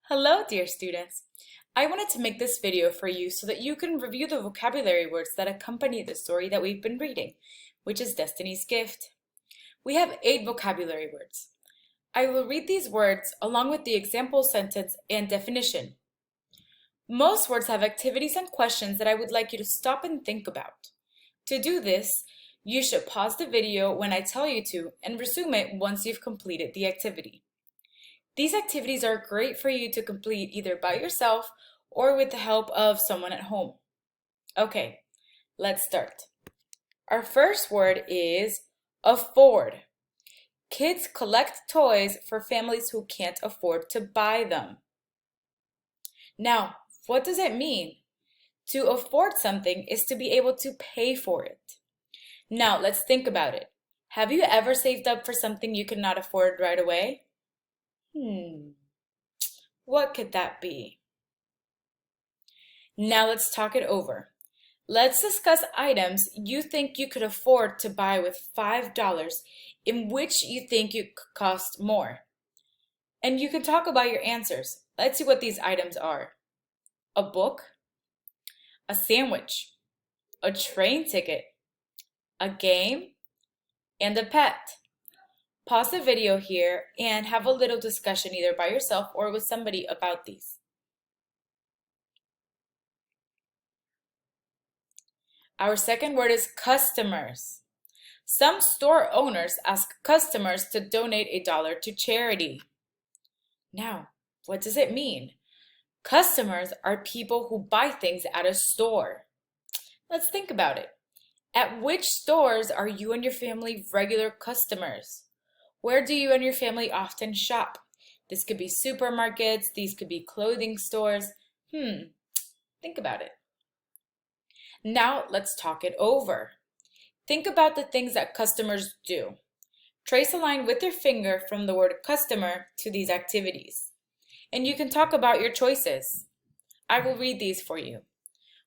Hello, dear students. I wanted to make this video for you so that you can review the vocabulary words that accompany the story that we've been reading, which is Destiny's Gift. We have 8 vocabulary words. I will read these words along with the example sentence and definition. Most words have activities and questions that I would like you to stop and think about. To do this, you should pause the video when I tell you to and resume it once you've completed the activity. These activities are great for you to complete either by yourself or with the help of someone at home. Okay, let's start. Our first word is afford. Kids collect toys for families who can't afford to buy them. Now, what does it mean? To afford something is to be able to pay for it. Now, let's think about it. Have you ever saved up for something you could not afford right away? What could that be? Now let's talk it over. Let's discuss items you think you could afford to buy with $5 in which you think it could cost more. And you can talk about your answers. Let's see what these items are. A book, a sandwich, a train ticket, a game, and a pet. Pause the video here and have a little discussion either by yourself or with somebody about these. Our second word is customers. Some store owners ask customers to donate $1 to charity. Now, what does it mean? Customers are people who buy things at a store. Let's think about it. At which stores are you and your family regular customers? Where do you and your family often shop? This could be supermarkets, these could be clothing stores. Think about it. Now let's talk it over. Think about the things that customers do. Trace a line with your finger from the word customer to these activities. And you can talk about your choices. I will read these for you.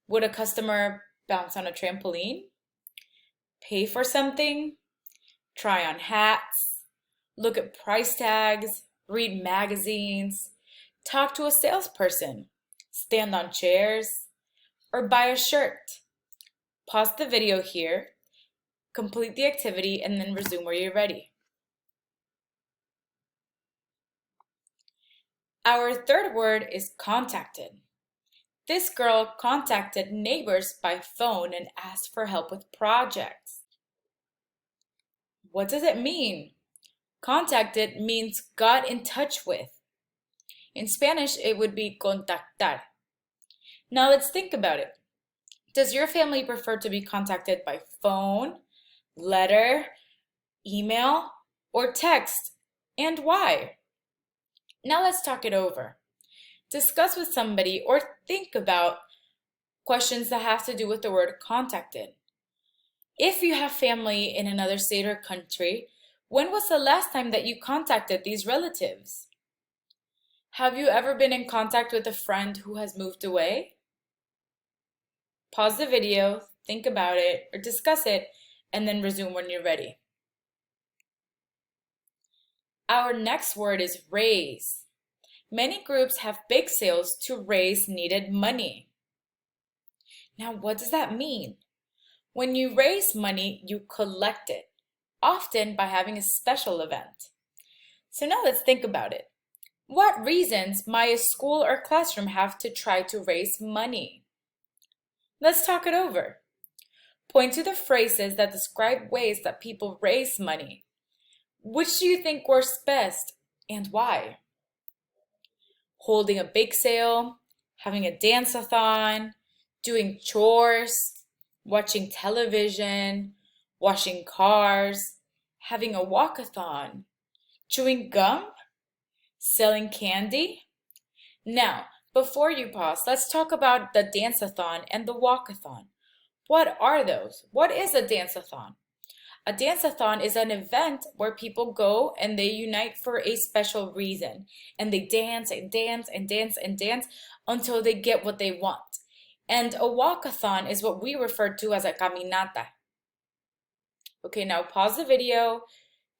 Would a customer bounce on a trampoline? Pay for something? Try on hats? Look at price tags, read magazines, talk to a salesperson, stand on chairs, or buy a shirt. Pause the video here, complete the activity, and then resume where you're ready. Our third word is contacted. This girl contacted neighbors by phone and asked for help with projects. What does it mean? Contacted means got in touch with. In Spanish, it would be contactar. Now let's think about it. Does your family prefer to be contacted by phone, letter, email, or text? And why? Now let's talk it over. Discuss with somebody or think about questions that have to do with the word contacted. If you have family in another state or country, when was the last time that you contacted these relatives? Have you ever been in contact with a friend who has moved away? Pause the video, think about it, or discuss it, and then resume when you're ready. Our next word is raise. Many groups have big sales to raise needed money. Now, what does that mean? When you raise money, you collect it, often by having a special event. So now let's think about it. What reasons might a school or classroom have to try to raise money? Let's talk it over. Point to the phrases that describe ways that people raise money. Which do you think works best and why? Holding a bake sale, having a dance-a-thon, doing chores, watching television, washing cars, having a walk-a-thon, chewing gum, selling candy. Now, before you pause, let's talk about the dance-a-thon and the walk-a-thon. What are those? What is a dance-a-thon? A dance-a-thon is an event where people go and they unite for a special reason. And they dance and dance and dance and dance until they get what they want. And a walk-a-thon is what we refer to as a caminata. Okay, now pause the video,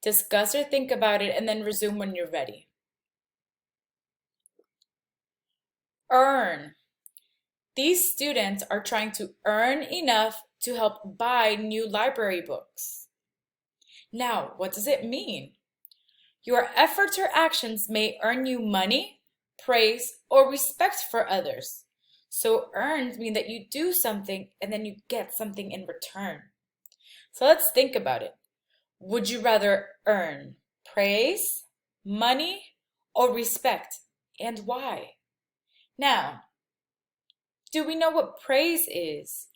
discuss or think about it, and then resume when you're ready. Earn. These students are trying to earn enough to help buy new library books. Now, what does it mean? Your efforts or actions may earn you money, praise, or respect for others. So earned mean that you do something and then you get something in return. So let's think about it. Would you rather earn praise, money, or respect, and why? Now, do we know what praise is?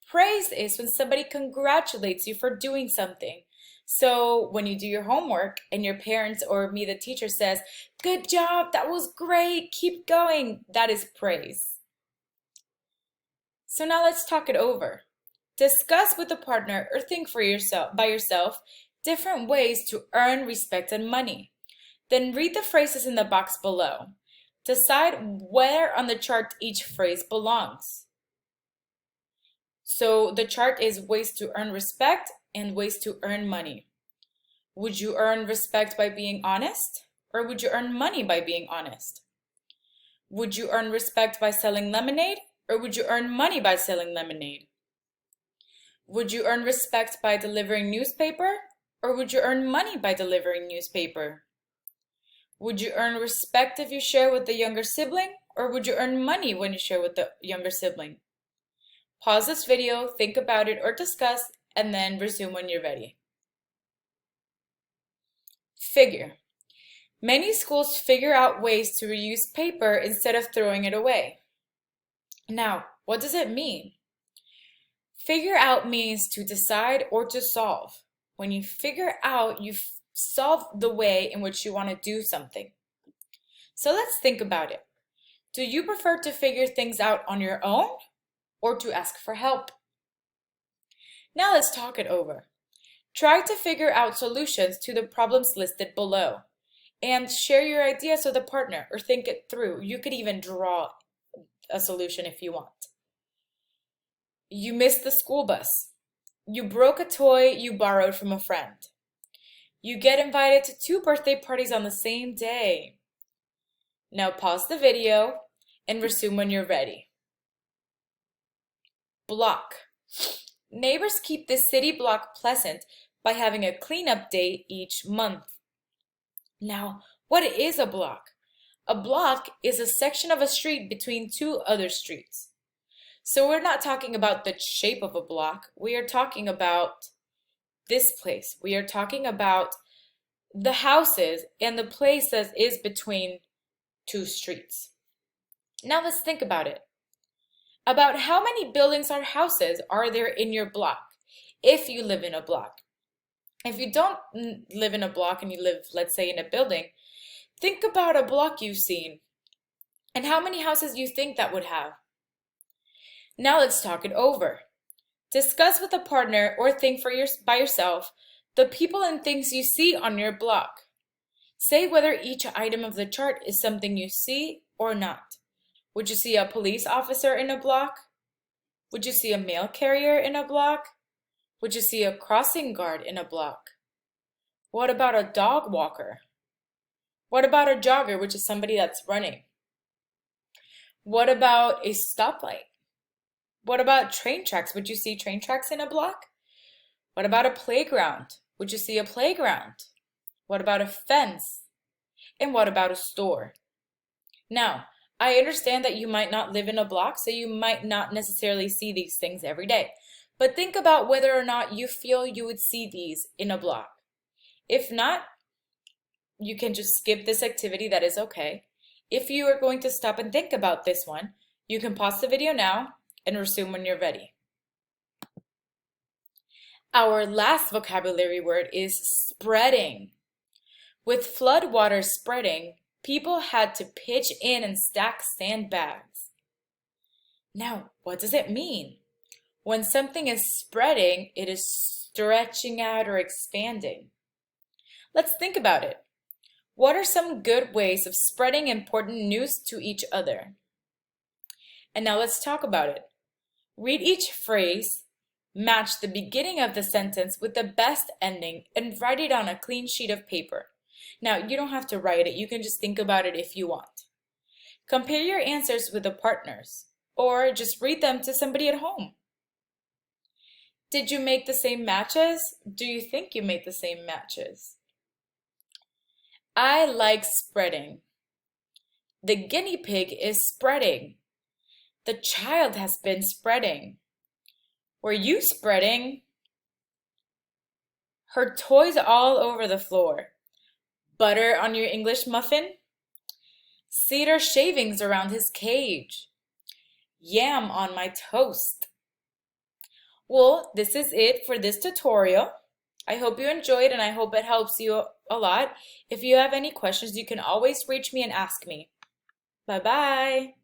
Praise is when somebody congratulates you for doing something. So when you do your homework and your parents or me, the teacher, says, "Good job, that was great, keep going," that is praise. So now let's talk it over. Discuss with a partner or think for yourself by yourself different ways to earn respect and money. Then read the phrases in the box below. Decide where on the chart each phrase belongs. So the chart is ways to earn respect and ways to earn money. Would you earn respect by being honest? Or would you earn money by being honest? Would you earn respect by selling lemonade? Or would you earn money by selling lemonade? Would you earn respect by delivering newspaper? Or would you earn money by delivering newspaper? Would you earn respect if you share with the younger sibling? Or would you earn money when you share with the younger sibling? Pause this video, think about it or discuss, and then resume when you're ready. Figure. Many schools figure out ways to reuse paper instead of throwing it away. Now, what does it mean? Figure out means to decide or to solve. When you figure out, you solve the way in which you want to do something. So let's think about it. Do you prefer to figure things out on your own or to ask for help? Now let's talk it over. Try to figure out solutions to the problems listed below and share your ideas with a partner or think it through. You could even draw a solution if you want. You missed the school bus. You broke a toy you borrowed from a friend. You get invited to 2 birthday parties on the same day. Now pause the video and resume when you're ready. Block. Neighbors keep the city block pleasant by having a cleanup day each month. Now, what is a block? A block is a section of a street between 2 other streets. So we're not talking about the shape of a block. We are talking about this place. We are talking about the houses and the place that is between 2 streets. Now let's think about it. About how many buildings or houses are there in your block if you live in a block? If you don't live in a block and you live, let's say, in a building, think about a block you've seen and how many houses you think that would have. Now let's talk it over. Discuss with a partner or think by yourself the people and things you see on your block. Say whether each item of the chart is something you see or not. Would you see a police officer in a block? Would you see a mail carrier in a block? Would you see a crossing guard in a block? What about a dog walker? What about a jogger, which is somebody that's running? What about a stoplight? What about train tracks? Would you see train tracks in a block? What about a playground? Would you see a playground? What about a fence? And what about a store? Now, I understand that you might not live in a block, so you might not necessarily see these things every day. But think about whether or not you feel you would see these in a block. If not, you can just skip this activity, that is okay. If you are going to stop and think about this one, you can pause the video now and resume when you're ready. Our last vocabulary word is spreading. With flood water spreading, people had to pitch in and stack sandbags. Now, what does it mean? When something is spreading, it is stretching out or expanding. Let's think about it. What are some good ways of spreading important news to each other? And now let's talk about it. Read each phrase, match the beginning of the sentence with the best ending, and write it on a clean sheet of paper. Now, you don't have to write it. You can just think about it if you want. Compare your answers with the partners, or just read them to somebody at home. Did you make the same matches? Do you think you made the same matches? I like spreading. The guinea pig is spreading. The child has been spreading. Were you spreading? Her toys all over the floor. Butter on your English muffin? Cedar shavings around his cage. Yam on my toast. Well, this is it for this tutorial. I hope you enjoyed and I hope it helps you a lot. If you have any questions, you can always reach me and ask me. Bye-bye.